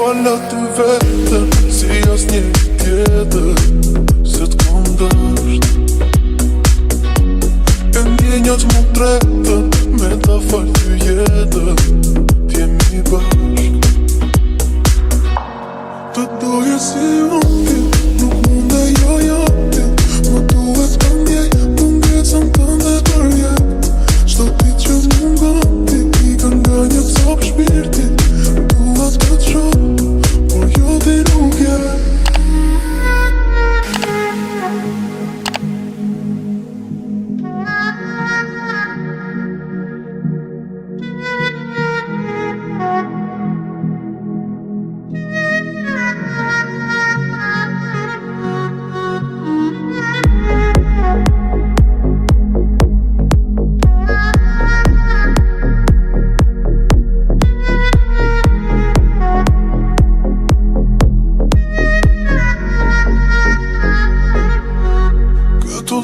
fala të vetën, si as një tjetër, se t'kom dësht. E ndjenjat mu tretën, me ta fal të jetën, t'jemi bashk. Të doje si unë ti, nuk mund e jo ti. Më duhet të ndjej, të ngecën të ndë për jet. Shto ti që mungon ti, i kanë nga një cop shpirti. Duhet të të shoh, por jo ti nuk je.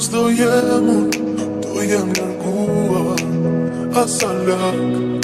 Do jem larguar, asa lak,